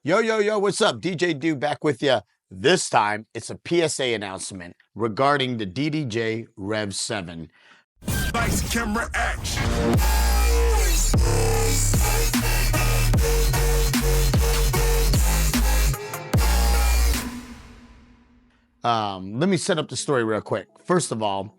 Yo, yo, yo, what's up? DJ Do back with you. This time, it's a PSA announcement regarding the Ddj Rev 7. Lights, camera, action. Let me set up the story real quick. First of all,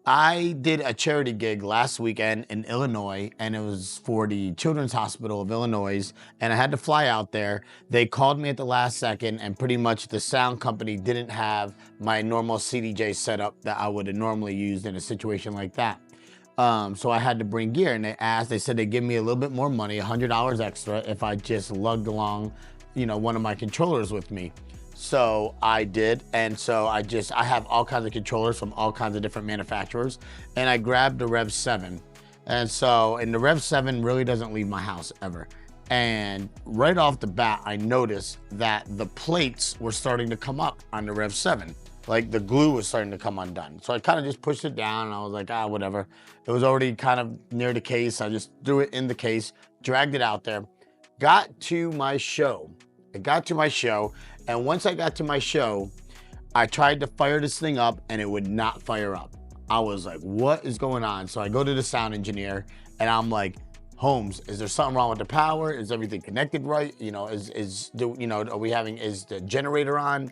I did a charity gig last weekend in Illinois, and it was for the Children's Hospital of Illinois, and I had to fly out there. They called me at the last second, and pretty much the sound company didn't have my normal CDJ setup that I would have normally used in a situation like that. So I had to bring gear, and they said they'd give me a little bit more money, $100 extra, if I just lugged along, one of my controllers with me. So I did, and so I have all kinds of controllers from all kinds of different manufacturers, and I grabbed the Rev 7. And the Rev 7 really doesn't leave my house ever. And right off the bat, I noticed that the plates were starting to come up on the Rev 7. Like the glue was starting to come undone. So I kind of just pushed it down, and I was like, whatever. It was already kind of near the case. I just threw it in the case, dragged it out there, got to my show. And once I got to my show, I tried to fire this thing up and it would not fire up. I was like, what is going on? So I go to the sound engineer and I'm like, Holmes, is there something wrong with the power? Is everything connected right? Is the generator on?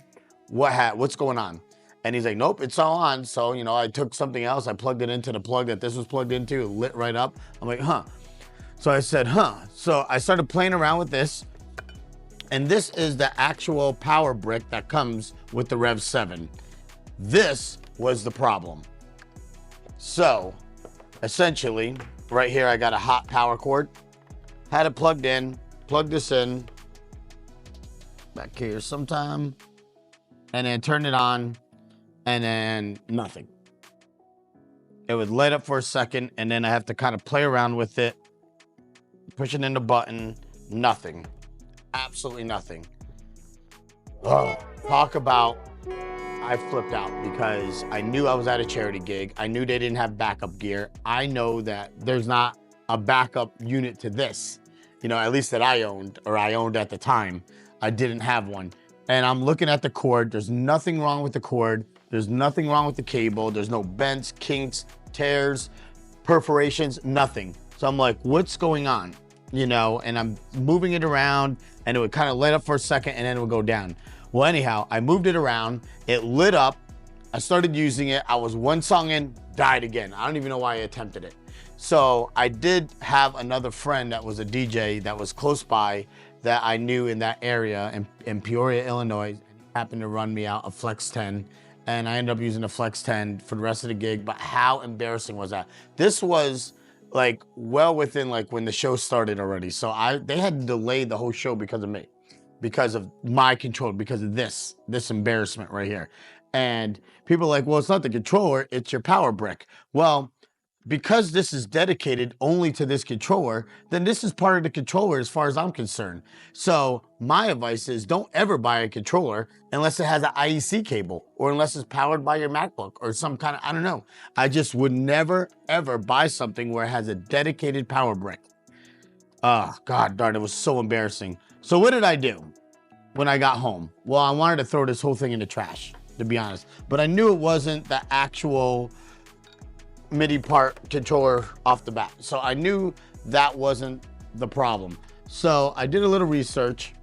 What's going on? And he's like, nope, it's all on. So, I took something else. I plugged it into the plug that this was plugged into. It lit right up. I'm like, huh. So I said, huh. So I started playing around with this. And this is the actual power brick that comes with the Rev 7. This was the problem. So, essentially, right here I got a hot power cord. Had it plugged in, plugged this in, back here sometime, and then turn it on, and then nothing. It would light up for a second, and then I have to kind of play around with it, pushing in the button, nothing. Absolutely nothing. Talk about, I flipped out because I knew I was at a charity gig. I knew they didn't have backup gear. I know that there's not a backup unit to this, at least that I owned at the time. I didn't have one. And I'm looking at the cord. There's nothing wrong with the cord. There's nothing wrong with the cable. There's no bends, kinks, tears, perforations, nothing. So I'm like, what's going on? And I'm moving it around and it would kind of light up for a second and then it would go down. Well, anyhow, I moved it around, it lit up, I started using it, I was one song in, died again. I don't even know why I attempted it. So I did have another friend that was a DJ that was close by that I knew in that area in Peoria, Illinois, and he happened to run me out a Flex 10. And I ended up using the Flex 10 for the rest of the gig, but how embarrassing was that? This was like well within like when the show started already. So they had to delay the whole show because of me, because of my control, because of this embarrassment right here. And people are like, well, it's not the controller, it's your power brick. Well, because this is dedicated only to this controller, then this is part of the controller as far as I'm concerned. So my advice is don't ever buy a controller unless it has an IEC cable or unless it's powered by your MacBook or some kind of, I don't know. I just would never, ever buy something where it has a dedicated power brick. God darn, it was so embarrassing. So what did I do when I got home? Well, I wanted to throw this whole thing in the trash, to be honest. But I knew it wasn't the actual MIDI part controller off the bat. So I knew that wasn't the problem. So I did a little research,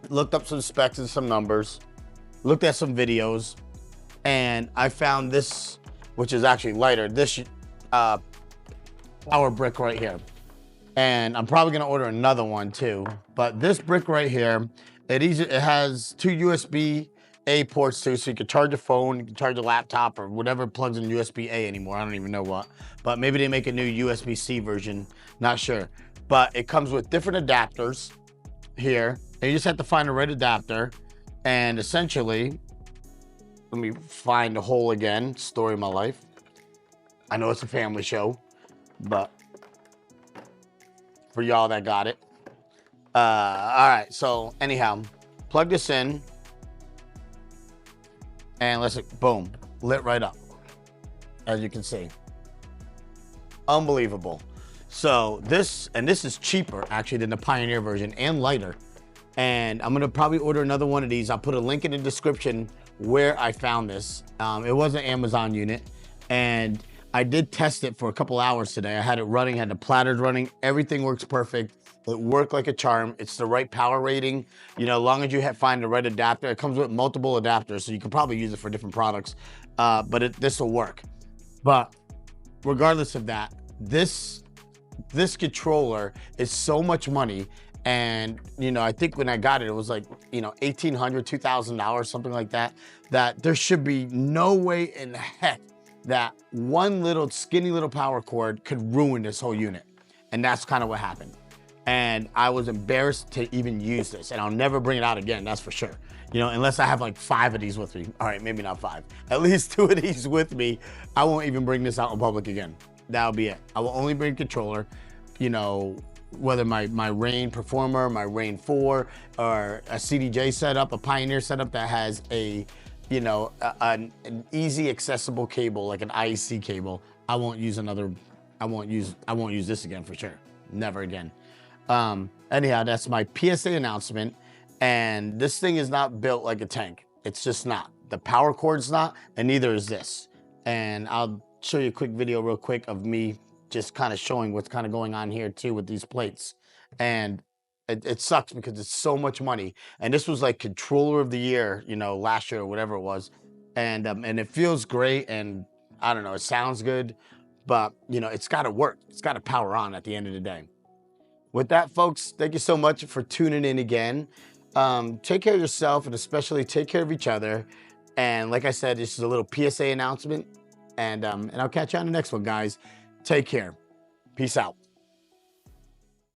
looked up some specs and some numbers, looked at some videos, and I found this, which is actually lighter, this power brick right here. And I'm probably gonna order another one too. But this brick right here, it has two USB-A ports too, so you can charge a phone, you can charge a laptop, or whatever plugs in USB-A anymore. I don't even know what. But maybe they make a new USB-C version, not sure. But it comes with different adapters here. And you just have to find the right adapter. And essentially, let me find the hole again, story of my life. I know it's a family show, but for y'all that got it. All right, so anyhow, plug this in. And boom, lit right up, as you can see. Unbelievable. So this is cheaper actually than the Pioneer version and lighter. And I'm gonna probably order another one of these. I'll put a link in the description where I found this. It was an Amazon unit, and I did test it for a couple hours today. I had it running, had the platters running, everything works perfect. It worked like a charm. It's the right power rating. You know, as long as you find the right adapter. It comes with multiple adapters, so you can probably use it for different products, but this will work. But regardless of that, this controller is so much money. And, you know, I think when I got it, it was like, you know, $1,800, $2,000, something like that, that there should be no way in heck that one little skinny little power cord could ruin this whole unit. And that's kind of what happened. And I was embarrassed to even use this, and I'll never bring it out again, that's for sure. You know, unless I have like 5 of these with me. All right, maybe not 5. At least 2 of these with me. I won't even bring this out in public again. That'll be it. I will only bring controller, you know, whether my Rain Performer, my Rain 4, or a CDJ setup, a Pioneer setup that has a, you know, an easy accessible cable, like an IEC cable. I won't use this again for sure. Never again. Anyhow, that's my PSA announcement. And this thing is not built like a tank. It's just not. The power cord's not, and neither is this. And I'll show you a quick video real quick of me just kind of showing what's kind of going on here too with these plates. And it sucks because it's so much money. And this was like controller of the year, you know, last year or whatever it was. And it feels great, and I don't know, it sounds good, but you know, it's gotta work. It's gotta power on at the end of the day. With that, folks, thank you so much for tuning in again. Take care of yourself, and especially take care of each other. And like I said, this is a little PSA announcement, and I'll catch you on the next one, guys. Take care. Peace out.